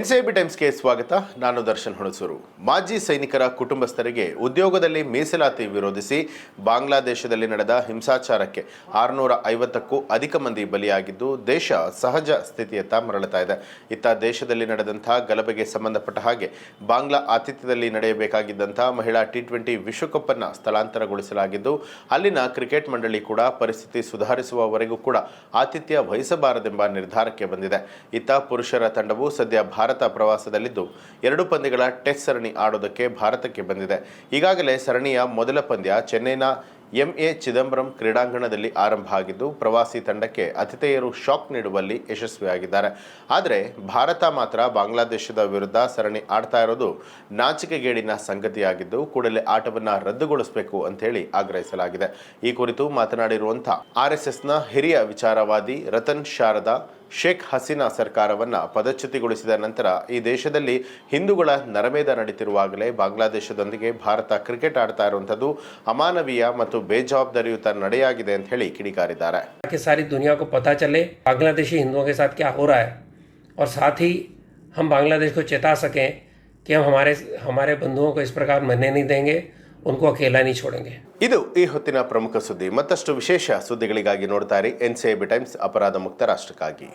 NCIB ಟೈಮ್ಸ್ಗೆ ಸ್ವಾಗತ. ನಾನು ದರ್ಶನ್ ಹುಣಸೂರು. ಮಾಜಿ ಸೈನಿಕರ ಕುಟುಂಬಸ್ಥರಿಗೆ ಉದ್ಯೋಗದಲ್ಲಿ ಮೀಸಲಾತಿ ವಿರೋಧಿಸಿ ಬಾಂಗ್ಲಾದೇಶದಲ್ಲಿ ನಡೆದ ಹಿಂಸಾಚಾರಕ್ಕೆ 650ಕ್ಕೂ ಅಧಿಕ ಮಂದಿ ಬಲಿಯಾಗಿದ್ದು ದೇಶ ಸಹಜ ಸ್ಥಿತಿಯತ್ತ ಮರಳುತ್ತಾ ಇದೆ. ಇತ್ತ ದೇಶದಲ್ಲಿ ನಡೆದಂಥ ಗಲಭೆಗೆ ಸಂಬಂಧಪಟ್ಟ ಹಾಗೆ ಬಾಂಗ್ಲಾ ಆತಿಥ್ಯದಲ್ಲಿ ನಡೆಯಬೇಕಾಗಿದ್ದಂಥ ಮಹಿಳಾ T20 ವಿಶ್ವಕಪ್ ಅನ್ನು ಸ್ಥಳಾಂತರಗೊಳಿಸಲಾಗಿದ್ದು ಅಲ್ಲಿನ ಕ್ರಿಕೆಟ್ ಮಂಡಳಿ ಕೂಡ ಪರಿಸ್ಥಿತಿ ಸುಧಾರಿಸುವವರೆಗೂ ಕೂಡ ಆತಿಥ್ಯ ವಹಿಸಬಾರದೆಂಬ ನಿರ್ಧಾರಕ್ಕೆ ಬಂದಿದೆ. ಇತ್ತ ಪುರುಷರ ತಂಡವು ಸದ್ಯ ಭಾರತ ಪ್ರವಾಸದಲ್ಲಿದ್ದು 2 ಪಂದ್ಯಗಳ ಟೆಸ್ಟ್ ಸರಣಿ ಆಡೋದಕ್ಕೆ ಭಾರತಕ್ಕೆ ಬಂದಿದೆ. ಈಗಾಗಲೇ ಸರಣಿಯ ಮೊದಲ ಪಂದ್ಯ ಚೆನ್ನೈನ MA ಚಿದಂಬರಂ ಕ್ರೀಡಾಂಗಣದಲ್ಲಿ ಆರಂಭ ಆಗಿದ್ದು ಪ್ರವಾಸಿ ತಂಡಕ್ಕೆ ಆತಿಥೇಯರು ಶಾಕ್ ನೀಡುವಲ್ಲಿ ಯಶಸ್ವಿಯಾಗಿದ್ದಾರೆ. ಆದರೆ ಭಾರತ ಮಾತ್ರ ಬಾಂಗ್ಲಾದೇಶದ ವಿರುದ್ಧ ಸರಣಿ ಆಡ್ತಾ ಇರೋದು ನಾಚಿಕೆಗೇಡಿನ ಸಂಗತಿಯಾಗಿದ್ದು ಕೂಡಲೇ ಆಟವನ್ನು ರದ್ದುಗೊಳಿಸಬೇಕು ಅಂತೇಳಿ ಆಗ್ರಹಿಸಲಾಗಿದೆ. ಈ ಕುರಿತು ಮಾತನಾಡಿರುವಂಥ RSSನ ಹಿರಿಯ ವಿಚಾರವಾದಿ ರತನ್ ಶಾರದಾ, ಶೇಖ್ ಹಸೀನಾ ಸರ್ಕಾರವನ್ನು ಪದಚ್ಯುತಿಗೊಳಿಸಿದ ನಂತರ ಈ ದೇಶದಲ್ಲಿ ಹಿಂದೂಗಳ ನರಮೇಧ ನಡೀತಿರುವಾಗಲೇ ಬಾಂಗ್ಲಾದೇಶದೊಂದಿಗೆ ಭಾರತ ಕ್ರಿಕೆಟ್ ಆಡ್ತಾ ಇರುವಂಥದ್ದು ಅಮಾನವೀಯ ಮತ್ತು ಬೇಜವಾಬ್ದಾರಿಯುತ ನಡೆಯಾಗಿದೆ ಅಂತ ಹೇಳಿ ಕಿಡಿಕಾರಿದ್ದಾರೆ. सारी दुनिया को पता चले बांग्लादेशी हिंदुओं के साथ क्या हो रहा है और साथ ही हम बांग्लादेश को चेता सकें कि हम हमारे बंधुओं को इस प्रकार मरने नहीं देंगे, उनको अकेला नहीं छोड़ेंगे. ಇದು ಈ ಹೊತ್ತಿನ ಪ್ರಮುಖ ಸುದ್ದಿ. ಮತ್ತಷ್ಟು ವಿಶೇಷ ಸುದ್ದಿಗಳಿಗಾಗಿ ನೋಡ್ತಾ ಇರಿ ಎನ್ಸಿಐಬಿ ಟೈಮ್ಸ್, ಅಪರಾಧ ಮುಕ್ತ ರಾಷ್ಟ್ರಕ್ಕಾಗಿ.